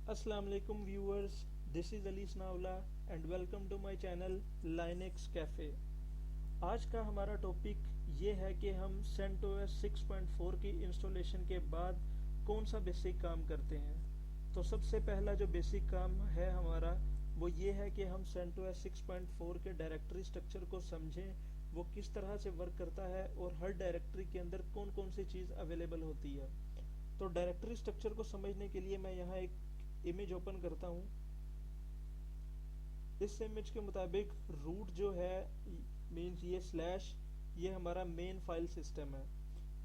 Assalamu alaikum viewers, this is Ali Snaula and welcome to my channel Linux Cafe। आज का हमारा topic ये है कि हम CentOS 6.4 की इंस्टॉलेशन के बाद कौन सा बेसिक काम करते हैं। तो सबसे पहला जो बेसिक काम है हमारा वो ये है कि हम CentOS 6.4 के डायरेक्टरी स्ट्रक्चर को समझें, वो किस तरह से वर्क करता है और हर डायरेक्टरी के अंदर कौन कौन सी चीज़ अवेलेबल होती है। तो डायरेक्टरी स्ट्रक्चर को समझने के लिए मैं यहाँ एक इमेज ओपन करता हूँ। इस इमेज के मुताबिक रूट जो है मीन्स ये स्लैश, ये हमारा मेन फाइल सिस्टम है।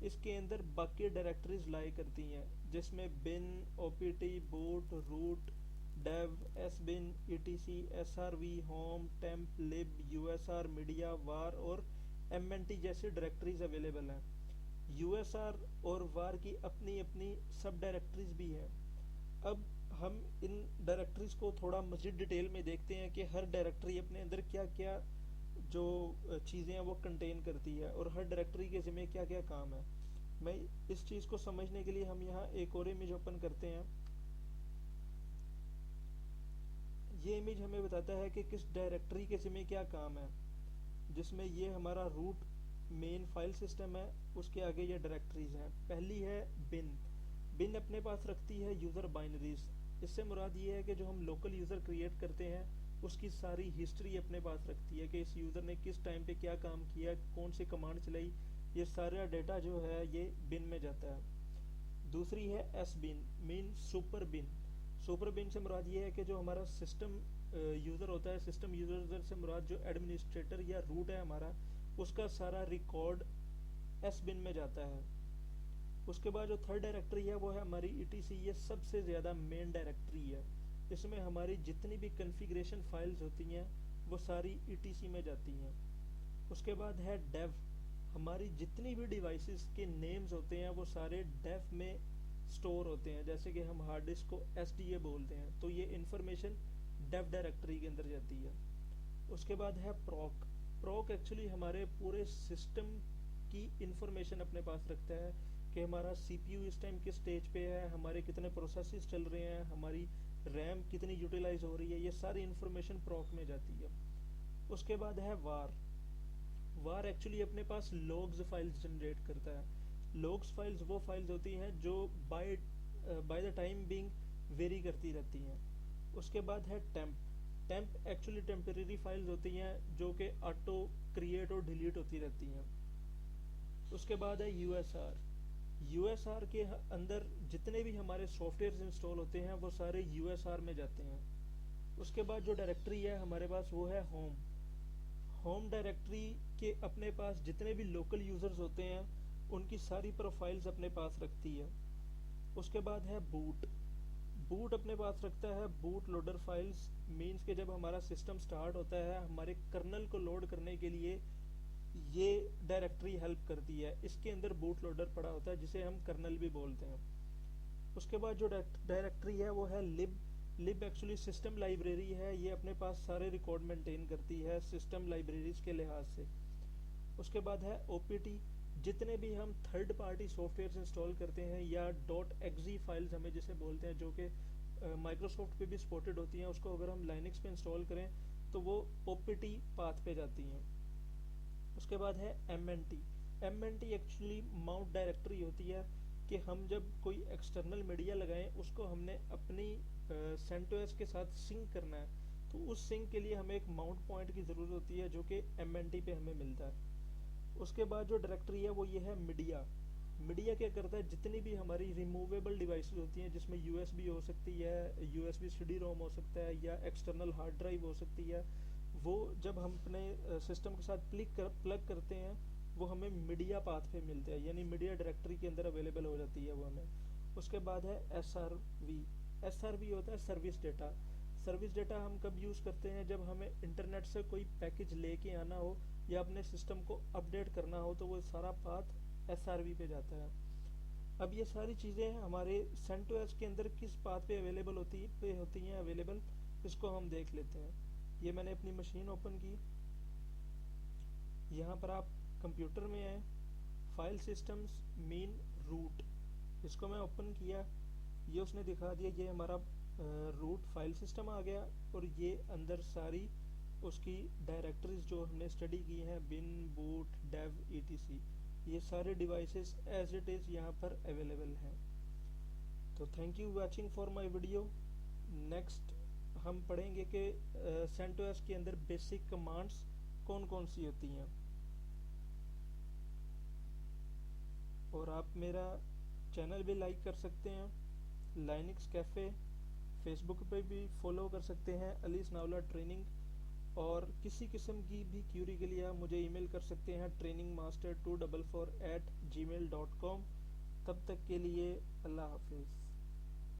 इसके अंदर बाकी डायरेक्टरीज लाई करती हैं जिसमें bin, OPT, boot, root, dev, sbin, ETC, SRV, home, temp, lib, USR, media, var और एमएनटी जैसी डायरेक्टरीज अवेलेबल हैं। यूएसआर और वार की अपनी अपनी सब डायरेक्टरीज भी हैं। अब हम इन डायरेक्टरीज को थोड़ा मज़ीद डिटेल में देखते हैं कि हर डायरेक्टरी अपने अंदर क्या क्या जो चीज़ें हैं वो कंटेन करती है और हर डायरेक्टरी के ज़िम्मे क्या क्या काम है। मैं इस चीज़ को समझने के लिए हम यहाँ एक और इमेज ओपन करते हैं। ये इमेज हमें बताता है कि किस डायरेक्टरी के ज़िम्मे क्या काम है, जिसमें ये हमारा रूट मेन फाइल सिस्टम है, उसके आगे ये डायरेक्टरीज हैं। पहली है बिन। बिन अपने पास रखती है यूज़र बाइनरीज। इससे मुराद ये है कि जो हम लोकल यूज़र क्रिएट करते हैं उसकी सारी हिस्ट्री अपने पास रखती है कि इस यूज़र ने किस टाइम पे क्या काम किया, कौन सी कमांड चलाई, ये सारा डेटा जो है ये बिन में जाता है। दूसरी है एस बिन मीन सुपर बिन। सुपर बिन से मुराद ये है कि जो हमारा सिस्टम यूज़र होता है, सिस्टम यूज़र से मुराद जो एडमिनिस्ट्रेटर या रूट है हमारा, उसका सारा रिकॉर्ड एस बिन में जाता है। उसके बाद जो थर्ड डायरेक्टरी है वो है हमारी ईटीसी। ये सबसे ज़्यादा मेन डायरेक्टरी है। इसमें हमारी जितनी भी कॉन्फ़िगरेशन फाइल्स होती हैं वो सारी ईटीसी में जाती हैं। उसके बाद है डेव। हमारी जितनी भी डिवाइसेस के नेम्स होते हैं वो सारे डेव में स्टोर होते हैं। जैसे कि हम हार्ड डिस्क को एसडीए बोलते हैं, तो ये इंफॉर्मेशन डेव डायरेक्टरी के अंदर जाती है। उसके बाद है प्रॉक। प्रॉक एक्चुअली हमारे पूरे सिस्टम की इंफॉर्मेशन अपने पास रखता है कि हमारा सीपीयू इस टाइम किस स्टेज पे है, हमारे कितने प्रोसेसेस चल रहे हैं, हमारी रैम कितनी यूटिलाइज हो रही है, ये सारी इंफॉर्मेशन प्रॉक में जाती है। उसके बाद है वार। वार एक्चुअली अपने पास लॉग्स फाइल्स जनरेट करता है। लॉग्स फाइल्स वो फाइल्स होती हैं जो by the time being very करती रहती हैं। उसके बाद है temp. Temp actually temporary files होती हैं जो कि ऑटो क्रिएट और डिलीट होती रहती हैं। उसके बाद है यूएसआर। यूएसआर के अंदर जितने भी हमारे सॉफ्टवेयर इंस्टॉल होते हैं वो सारे यूएसआर में जाते हैं। उसके बाद जो डायरेक्टरी है हमारे पास वो है होम। होम डायरेक्टरी के अपने पास जितने भी लोकल यूज़र्स होते हैं उनकी सारी प्रोफाइल्स अपने पास रखती है। उसके बाद है बूट। बूट अपने पास रखता है बूट लोडर फाइल्स। मीन्स के जब हमारा सिस्टम स्टार्ट होता है हमारे कर्नल को लोड करने के लिए ये डायरेक्टरी हेल्प करती है। इसके अंदर बूट लोडर पड़ा होता है जिसे हम कर्नल भी बोलते हैं। उसके बाद जो डायरेक्टरी है वो है लिब। लिब एक्चुअली सिस्टम लाइब्रेरी है, ये अपने पास सारे रिकॉर्ड मेंटेन करती है सिस्टम लाइब्रेरीज के लिहाज से। उसके बाद है ओपीटी। जितने भी हम थर्ड पार्टी सॉफ्टवेयर इंस्टॉल करते हैं या .exe फाइल्स हमें जिसे बोलते हैं, जो कि माइक्रोसॉफ्ट पे भी सपोर्टेड होती हैं, उसको अगर हम लाइनक्स पे इंस्टॉल करें तो वो ओपीटी पाथ पे जाती हैं। उसके बाद है MNT. MNT actually mount directory होती है कि हम जब कोई एक्सटर्नल मीडिया लगाएं उसको हमने अपनी CentOS के साथ सिंक करना है, तो उस सिंक के लिए हमें एक माउंट पॉइंट की ज़रूरत होती है जो कि एमएनटी पे हमें मिलता है। उसके बाद जो डायरेक्टरी है वो ये है मीडिया। मीडिया क्या करता है, जितनी भी हमारी रिमूवेबल डिवाइसेस होती हैं जिसमें यूएसबी हो सकती है, यूएसबी सीडी रोम हो सकता है या एक्सटर्नल हार्ड ड्राइव हो सकती है, वो जब हम अपने सिस्टम के साथ प्लग करते हैं वो हमें मीडिया पाथ पे मिलते हैं, यानी मीडिया डायरेक्टरी के अंदर अवेलेबल हो जाती है वो हमें। उसके बाद है एसआरवी। एसआरवी होता है सर्विस डेटा। सर्विस डेटा हम कब यूज़ करते हैं, जब हमें इंटरनेट से कोई पैकेज लेके आना हो या अपने सिस्टम को अपडेट करना हो तो वो सारा पाथ एसआरवी पे जाता है। अब ये सारी चीज़ें हमारे CentOS के अंदर किस पाथ पे अवेलेबल होती हैं अवेलेबल, इसको हम देख लेते हैं। ये मैंने अपनी मशीन ओपन की, यहाँ पर आप कंप्यूटर में आए, फाइल सिस्टम्स मीन रूट, इसको मैं ओपन किया, ये उसने दिखा दिया ये हमारा روٹ فائل سسٹم آ گیا، اور یہ اندر ساری اس کی ڈائریکٹریز جو ہم نے اسٹڈی کی ہیں، bin, boot, dev, E T C, یہ سارے ڈیوائسز ایز اٹ از یہاں پر اویلیبل ہیں۔ تو thank you watching for my video. Next ہم پڑھیں گے کہ سینٹ او ایس کے اندر بیسک کمانڈس کون کون سی ہوتی ہیں، اور آپ میرا چینل بھی لائک کر سکتے ہیں، لائنکس کیفے، فیس بک پہ بھی فالو کر سکتے ہیں، علی ثناءاللہ ٹریننگ، اور کسی قسم کی بھی کیوری کے لیے آپ مجھے ای میل کر سکتے ہیں trainingmaster244@gmail.com۔ تب تک کے لیے اللہ حافظ۔